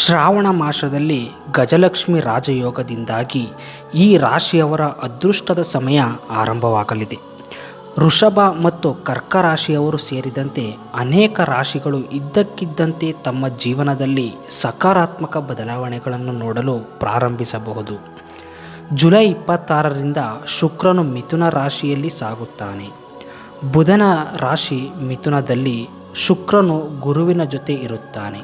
ಶ್ರಾವಣ ಮಾಸದಲ್ಲಿ ಗಜಲಕ್ಷ್ಮಿ ರಾಜಯೋಗದಿಂದಾಗಿ ಈ ರಾಶಿಯವರ ಅದೃಷ್ಟದ ಸಮಯ ಆರಂಭವಾಗಲಿದೆ. ವೃಷಭ ಮತ್ತು ಕರ್ಕ ರಾಶಿಯವರು ಸೇರಿದಂತೆ ಅನೇಕ ರಾಶಿಗಳು ಇದ್ದಕ್ಕಿದ್ದಂತೆ ತಮ್ಮ ಜೀವನದಲ್ಲಿ ಸಕಾರಾತ್ಮಕ ಬದಲಾವಣೆಗಳನ್ನು ನೋಡಲು ಪ್ರಾರಂಭಿಸಬಹುದು. ಜುಲೈ 26ರಿಂದ ಶುಕ್ರನು ಮಿಥುನ ರಾಶಿಯಲ್ಲಿ ಸಾಗುತ್ತಾನೆ. ಬುಧನ ರಾಶಿ ಮಿಥುನದಲ್ಲಿ, ಶುಕ್ರನು ಗುರುವಿನ ಜೊತೆ ಇರುತ್ತಾನೆ.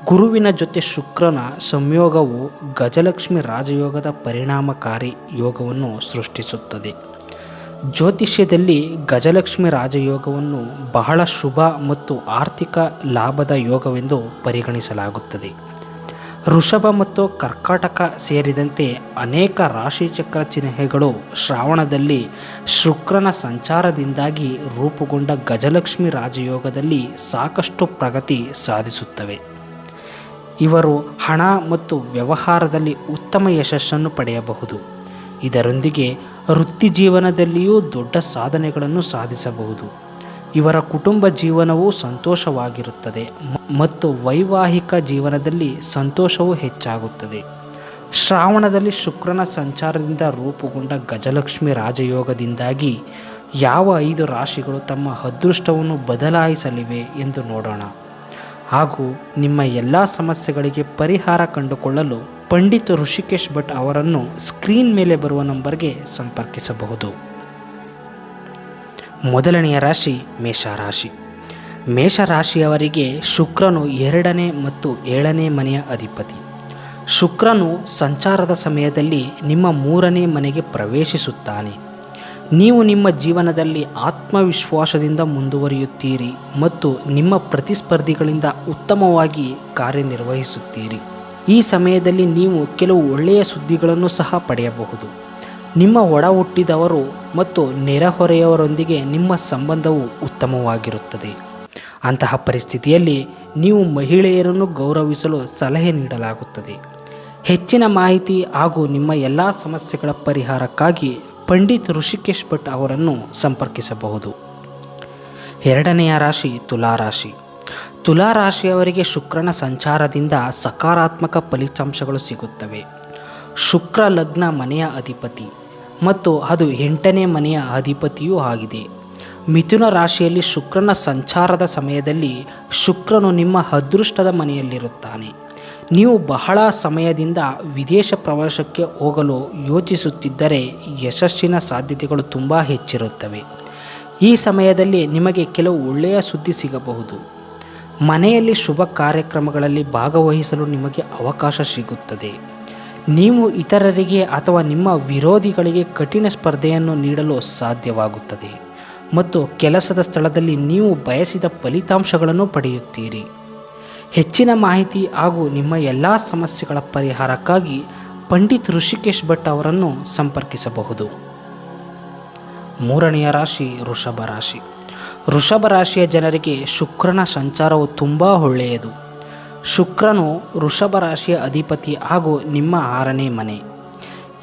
ಗುರುವಿನ ಜೊತೆ ಶುಕ್ರನ ಸಂಯೋಗವು ಗಜಲಕ್ಷ್ಮಿ ರಾಜಯೋಗದ ಪರಿಣಾಮಕಾರಿ ಯೋಗವನ್ನು ಸೃಷ್ಟಿಸುತ್ತದೆ. ಜ್ಯೋತಿಷ್ಯದಲ್ಲಿ ಗಜಲಕ್ಷ್ಮಿ ರಾಜಯೋಗವನ್ನು ಬಹಳ ಶುಭ ಮತ್ತು ಆರ್ಥಿಕ ಲಾಭದ ಯೋಗವೆಂದು ಪರಿಗಣಿಸಲಾಗುತ್ತದೆ. ವೃಷಭ ಮತ್ತು ಕರ್ಕಾಟಕ ಸೇರಿದಂತೆ ಅನೇಕ ರಾಶಿಚಕ್ರ ಚಿಹ್ನೆಗಳು ಶ್ರಾವಣದಲ್ಲಿ ಶುಕ್ರನ ಸಂಚಾರದಿಂದಾಗಿ ರೂಪುಗೊಂಡ ಗಜಲಕ್ಷ್ಮಿ ರಾಜಯೋಗದಲ್ಲಿ ಸಾಕಷ್ಟು ಪ್ರಗತಿ ಸಾಧಿಸುತ್ತವೆ. ಇವರು ಹಣ ಮತ್ತು ವ್ಯವಹಾರದಲ್ಲಿ ಉತ್ತಮ ಯಶಸ್ಸನ್ನು ಪಡೆಯಬಹುದು. ಇದರೊಂದಿಗೆ ವೃತ್ತಿ ಜೀವನದಲ್ಲಿಯೂ ದೊಡ್ಡ ಸಾಧನೆಗಳನ್ನು ಸಾಧಿಸಬಹುದು. ಇವರ ಕುಟುಂಬ ಜೀವನವೂ ಸಂತೋಷವಾಗಿರುತ್ತದೆ ಮತ್ತು ವೈವಾಹಿಕ ಜೀವನದಲ್ಲಿ ಸಂತೋಷವೂ ಹೆಚ್ಚಾಗುತ್ತದೆ. ಶ್ರಾವಣದಲ್ಲಿ ಶುಕ್ರನ ಸಂಚಾರದಿಂದ ರೂಪುಗೊಂಡ ಗಜಲಕ್ಷ್ಮಿ ರಾಜಯೋಗದಿಂದಾಗಿ ಯಾವ 5 ರಾಶಿಗಳು ತಮ್ಮ ಅದೃಷ್ಟವನ್ನು ಬದಲಾಯಿಸಲಿವೆ ಎಂದು ನೋಡೋಣ. ಹಾಗೂ ನಿಮ್ಮ ಎಲ್ಲ ಸಮಸ್ಯೆಗಳಿಗೆ ಪರಿಹಾರ ಕಂಡುಕೊಳ್ಳಲು ಪಂಡಿತ್ ಋಷಿಕೇಶ್ ಭಟ್ ಅವರನ್ನು ಸ್ಕ್ರೀನ್ ಮೇಲೆ ಬರುವ ನಂಬರ್ಗೆ ಸಂಪರ್ಕಿಸಬಹುದು. ಮೊದಲನೆಯ ರಾಶಿ ಮೇಷರಾಶಿ. ಮೇಷರಾಶಿಯವರಿಗೆ ಶುಕ್ರನು 2ನೇ ಮತ್ತು 7ನೇ ಮನೆಯ ಅಧಿಪತಿ. ಶುಕ್ರನು ಸಂಚಾರದ ಸಮಯದಲ್ಲಿ ನಿಮ್ಮ 3ನೇ ಮನೆಗೆ ಪ್ರವೇಶಿಸುತ್ತಾನೆ. ನೀವು ನಿಮ್ಮ ಜೀವನದಲ್ಲಿ ಆತ್ಮವಿಶ್ವಾಸದಿಂದ ಮುಂದುವರಿಯುತ್ತೀರಿ ಮತ್ತು ನಿಮ್ಮ ಪ್ರತಿಸ್ಪರ್ಧಿಗಳಿಂದ ಉತ್ತಮವಾಗಿ ಕಾರ್ಯನಿರ್ವಹಿಸುತ್ತೀರಿ. ಈ ಸಮಯದಲ್ಲಿ ನೀವು ಕೆಲವು ಒಳ್ಳೆಯ ಸುದ್ದಿಗಳನ್ನು ಸಹ ಪಡೆಯಬಹುದು. ನಿಮ್ಮ ಒಡ ಹುಟ್ಟಿದವರು ಮತ್ತು ನೆರೆಹೊರೆಯವರೊಂದಿಗೆ ನಿಮ್ಮ ಸಂಬಂಧವು ಉತ್ತಮವಾಗಿರುತ್ತದೆ. ಅಂತಹ ಪರಿಸ್ಥಿತಿಯಲ್ಲಿ ನೀವು ಮಹಿಳೆಯರನ್ನು ಗೌರವಿಸಲು ಸಲಹೆ ನೀಡಲಾಗುತ್ತದೆ. ಹೆಚ್ಚಿನ ಮಾಹಿತಿ ಹಾಗೂ ನಿಮ್ಮ ಎಲ್ಲ ಸಮಸ್ಯೆಗಳ ಪರಿಹಾರಕ್ಕಾಗಿ ಪಂಡಿತ್ ಋಷಿಕೇಶ್ ಭಟ್ ಅವರನ್ನು ಸಂಪರ್ಕಿಸಬಹುದು. 2ನೆಯ ರಾಶಿ ತುಲಾರಾಶಿ. ತುಲಾರಾಶಿಯವರಿಗೆ ಶುಕ್ರನ ಸಂಚಾರದಿಂದ ಸಕಾರಾತ್ಮಕ ಫಲಿತಾಂಶಗಳು ಸಿಗುತ್ತವೆ. ಶುಕ್ರ ಲಗ್ನ ಮನೆಯ ಅಧಿಪತಿ ಮತ್ತು ಅದು 8ನೇ ಮನೆಯ ಅಧಿಪತಿಯೂ ಆಗಿದೆ. ಮಿಥುನ ರಾಶಿಯಲ್ಲಿ ಶುಕ್ರನ ಸಂಚಾರದ ಸಮಯದಲ್ಲಿ ಶುಕ್ರನು ನಿಮ್ಮ ಅದೃಷ್ಟದ ಮನೆಯಲ್ಲಿರುತ್ತಾನೆ. ನೀವು ಬಹಳ ಸಮಯದಿಂದ ವಿದೇಶ ಪ್ರವಾಸಕ್ಕೆ ಹೋಗಲು ಯೋಚಿಸುತ್ತಿದ್ದರೆ ಯಶಸ್ಸಿನ ಸಾಧ್ಯತೆಗಳು ತುಂಬ ಹೆಚ್ಚಿರುತ್ತವೆ. ಈ ಸಮಯದಲ್ಲಿ ನಿಮಗೆ ಕೆಲವು ಒಳ್ಳೆಯ ಸುದ್ದಿ ಸಿಗಬಹುದು. ಮನೆಯಲ್ಲಿ ಶುಭ ಕಾರ್ಯಕ್ರಮಗಳಲ್ಲಿ ಭಾಗವಹಿಸಲು ನಿಮಗೆ ಅವಕಾಶ ಸಿಗುತ್ತದೆ. ನೀವು ಇತರರಿಗೆ ಅಥವಾ ನಿಮ್ಮ ವಿರೋಧಿಗಳಿಗೆ ಕಠಿಣ ಸ್ಪರ್ಧೆಯನ್ನು ನೀಡಲು ಸಾಧ್ಯವಾಗುತ್ತದೆ ಮತ್ತು ಕೆಲಸದ ಸ್ಥಳದಲ್ಲಿ ನೀವು ಬಯಸಿದ ಫಲಿತಾಂಶಗಳನ್ನು ಪಡೆಯುತ್ತೀರಿ. ಹೆಚ್ಚಿನ ಮಾಹಿತಿ ಹಾಗೂ ನಿಮ್ಮ ಎಲ್ಲ ಸಮಸ್ಯೆಗಳ ಪರಿಹಾರಕ್ಕಾಗಿ ಪಂಡಿತ್ ಋಷಿಕೇಶ್ ಭಟ್ ಅವರನ್ನು ಸಂಪರ್ಕಿಸಬಹುದು. 3ನೆಯ ರಾಶಿ ವೃಷಭ ರಾಶಿ. ವೃಷಭ ರಾಶಿಯ ಜನರಿಗೆ ಶುಕ್ರನ ಸಂಚಾರವು ತುಂಬ ಒಳ್ಳೆಯದು. ಶುಕ್ರನು ವೃಷಭ ರಾಶಿಯ ಅಧಿಪತಿ ಹಾಗೂ ನಿಮ್ಮ 6ನೇ ಮನೆ.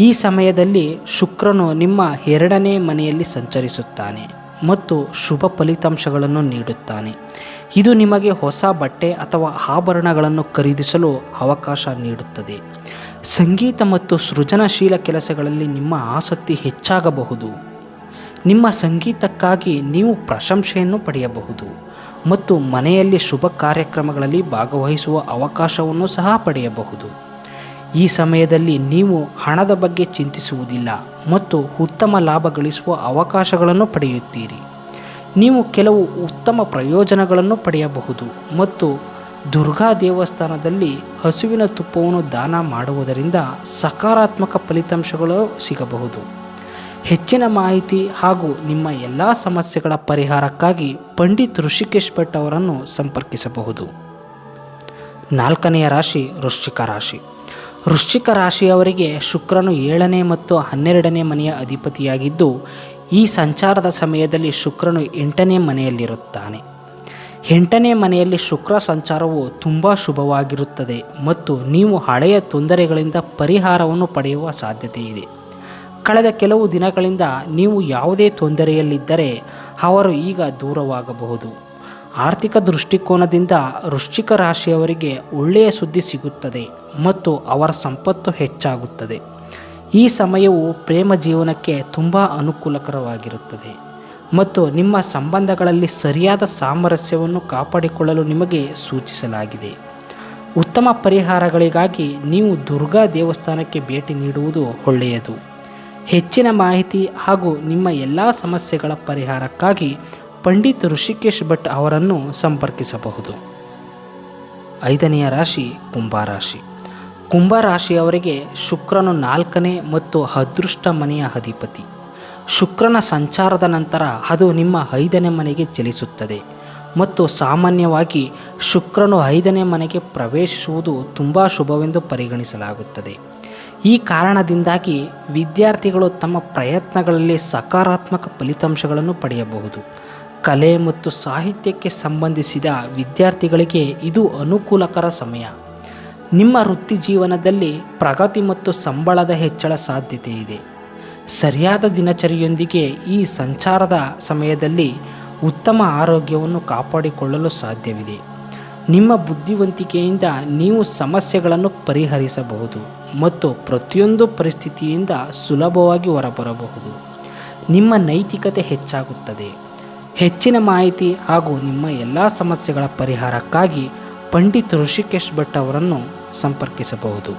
ಈ ಸಮಯದಲ್ಲಿ ಶುಕ್ರನು ನಿಮ್ಮ 2ನೇ ಮನೆಯಲ್ಲಿ ಸಂಚರಿಸುತ್ತಾನೆ ಮತ್ತು ಶುಭ ಫಲಿತಾಂಶಗಳನ್ನು ನೀಡುತ್ತಾನೆ. ಇದು ನಿಮಗೆ ಹೊಸ ಬಟ್ಟೆ ಅಥವಾ ಆಭರಣಗಳನ್ನು ಖರೀದಿಸಲು ಅವಕಾಶ ನೀಡುತ್ತದೆ. ಸಂಗೀತ ಮತ್ತು ಸೃಜನಶೀಲ ಕೆಲಸಗಳಲ್ಲಿ ನಿಮ್ಮ ಆಸಕ್ತಿ ಹೆಚ್ಚಾಗಬಹುದು. ನಿಮ್ಮ ಸಂಗೀತಕ್ಕಾಗಿ ನೀವು ಪ್ರಶಂಸೆಯನ್ನು ಪಡೆಯಬಹುದು ಮತ್ತು ಮನೆಯಲ್ಲಿ ಶುಭ ಕಾರ್ಯಕ್ರಮಗಳಲ್ಲಿ ಭಾಗವಹಿಸುವ ಅವಕಾಶವನ್ನು ಸಹ ಪಡೆಯಬಹುದು. ಈ ಸಮಯದಲ್ಲಿ ನೀವು ಹಣದ ಬಗ್ಗೆ ಚಿಂತಿಸುವುದಿಲ್ಲ ಮತ್ತು ಉತ್ತಮ ಲಾಭ ಗಳಿಸುವ ಅವಕಾಶಗಳನ್ನು ಪಡೆಯುತ್ತೀರಿ. ನೀವು ಕೆಲವು ಉತ್ತಮ ಪ್ರಯೋಜನಗಳನ್ನು ಪಡೆಯಬಹುದು ಮತ್ತು ದುರ್ಗಾ ದೇವಸ್ಥಾನದಲ್ಲಿ ಹಸುವಿನ ತುಪ್ಪವನ್ನು ದಾನ ಮಾಡುವುದರಿಂದ ಸಕಾರಾತ್ಮಕ ಫಲಿತಾಂಶಗಳು ಸಿಗಬಹುದು. ಹೆಚ್ಚಿನ ಮಾಹಿತಿ ಹಾಗೂ ನಿಮ್ಮ ಎಲ್ಲ ಸಮಸ್ಯೆಗಳ ಪರಿಹಾರಕ್ಕಾಗಿ ಪಂಡಿತ್ ಋಷಿಕೇಶ್ ಭಟ್ ಅವರನ್ನು ಸಂಪರ್ಕಿಸಬಹುದು. 4ನೆಯ ರಾಶಿ ವೃಶ್ಚಿಕ ರಾಶಿ. ವೃಶ್ಚಿಕ ರಾಶಿಯವರಿಗೆ ಶುಕ್ರನು 7ನೇ ಮತ್ತು 12ನೇ ಮನೆಯ ಅಧಿಪತಿಯಾಗಿದ್ದು, ಈ ಸಂಚಾರದ ಸಮಯದಲ್ಲಿ ಶುಕ್ರನು 8ನೇ ಮನೆಯಲ್ಲಿರುತ್ತಾನೆ. 8ನೇ ಮನೆಯಲ್ಲಿ ಶುಕ್ರ ಸಂಚಾರವು ತುಂಬ ಶುಭವಾಗಿರುತ್ತದೆ ಮತ್ತು ನೀವು ಹಳೆಯ ತೊಂದರೆಗಳಿಂದ ಪರಿಹಾರವನ್ನು ಪಡೆಯುವ ಸಾಧ್ಯತೆ ಇದೆ. ಕಳೆದ ಕೆಲವು ದಿನಗಳಿಂದ ನೀವು ಯಾವುದೇ ತೊಂದರೆಯಲ್ಲಿದ್ದರೆ ಅವರು ಈಗ ದೂರವಾಗಬಹುದು. ಆರ್ಥಿಕ ದೃಷ್ಟಿಕೋನದಿಂದ ವೃಶ್ಚಿಕ ರಾಶಿಯವರಿಗೆ ಒಳ್ಳೆಯ ಸುದ್ದಿ ಸಿಗುತ್ತದೆ ಮತ್ತು ಅವರ ಸಂಪತ್ತು ಹೆಚ್ಚಾಗುತ್ತದೆ. ಈ ಸಮಯವು ಪ್ರೇಮ ಜೀವನಕ್ಕೆ ತುಂಬ ಅನುಕೂಲಕರವಾಗಿರುತ್ತದೆ ಮತ್ತು ನಿಮ್ಮ ಸಂಬಂಧಗಳಲ್ಲಿ ಸರಿಯಾದ ಸಾಮರಸ್ಯವನ್ನು ಕಾಪಾಡಿಕೊಳ್ಳಲು ನಿಮಗೆ ಸೂಚಿಸಲಾಗಿದೆ. ಉತ್ತಮ ಪರಿಹಾರಗಳಿಗಾಗಿ ನೀವು ದುರ್ಗಾ ದೇವಸ್ಥಾನಕ್ಕೆ ಭೇಟಿ ನೀಡುವುದು ಒಳ್ಳೆಯದು. ಹೆಚ್ಚಿನ ಮಾಹಿತಿ ಹಾಗೂ ನಿಮ್ಮ ಎಲ್ಲ ಸಮಸ್ಯೆಗಳ ಪರಿಹಾರಕ್ಕಾಗಿ ಪಂಡಿತ್ ಋಷಿಕೇಶ್ ಭಟ್ ಅವರನ್ನು ಸಂಪರ್ಕಿಸಬಹುದು. 5ನೆಯ ರಾಶಿ ಕುಂಭರಾಶಿ. ಕುಂಭರಾಶಿಯವರಿಗೆ ಶುಕ್ರನು 4ನೇ ಮತ್ತು ಅದೃಷ್ಟ ಮನೆಯ ಅಧಿಪತಿ. ಶುಕ್ರನ ಸಂಚಾರದ ನಂತರ ಅದು ನಿಮ್ಮ 5ನೇ ಮನೆಗೆ ಚಲಿಸುತ್ತದೆ ಮತ್ತು ಸಾಮಾನ್ಯವಾಗಿ ಶುಕ್ರನು 5ನೇ ಮನೆಗೆ ಪ್ರವೇಶಿಸುವುದು ತುಂಬ ಶುಭವೆಂದು ಪರಿಗಣಿಸಲಾಗುತ್ತದೆ. ಈ ಕಾರಣದಿಂದಾಗಿ ವಿದ್ಯಾರ್ಥಿಗಳು ತಮ್ಮ ಪ್ರಯತ್ನಗಳಲ್ಲಿ ಸಕಾರಾತ್ಮಕ ಫಲಿತಾಂಶಗಳನ್ನು ಪಡೆಯಬಹುದು. ಕಲೆ ಮತ್ತು ಸಾಹಿತ್ಯಕ್ಕೆ ಸಂಬಂಧಿಸಿದ ವಿದ್ಯಾರ್ಥಿಗಳಿಗೆ ಇದು ಅನುಕೂಲಕರ ಸಮಯ. ನಿಮ್ಮ ವೃತ್ತಿ ಜೀವನದಲ್ಲಿ ಪ್ರಗತಿ ಮತ್ತು ಸಂಬಳದ ಹೆಚ್ಚಳ ಸಾಧ್ಯತೆ ಇದೆ. ಸರಿಯಾದ ದಿನಚರಿಯೊಂದಿಗೆ ಈ ಸಂಚಾರದ ಸಮಯದಲ್ಲಿ ಉತ್ತಮ ಆರೋಗ್ಯವನ್ನು ಕಾಪಾಡಿಕೊಳ್ಳಲು ಸಾಧ್ಯವಿದೆ. ನಿಮ್ಮ ಬುದ್ಧಿವಂತಿಕೆಯಿಂದ ನೀವು ಸಮಸ್ಯೆಗಳನ್ನು ಪರಿಹರಿಸಬಹುದು ಮತ್ತು ಪ್ರತಿಯೊಂದು ಪರಿಸ್ಥಿತಿಯಿಂದ ಸುಲಭವಾಗಿ ಹೊರಬರಬಹುದು. ನಿಮ್ಮ ನೈತಿಕತೆ ಹೆಚ್ಚಾಗುತ್ತದೆ. ಹೆಚ್ಚಿನ ಮಾಹಿತಿ ಹಾಗೂ ನಿಮ್ಮ ಎಲ್ಲ ಸಮಸ್ಯೆಗಳ ಪರಿಹಾರಕ್ಕಾಗಿ ಪಂಡಿತ್ ಋಷಿಕೇಶ್ ಭಟ್ ಅವರನ್ನು ಸಂಪರ್ಕಿಸಬಹುದು.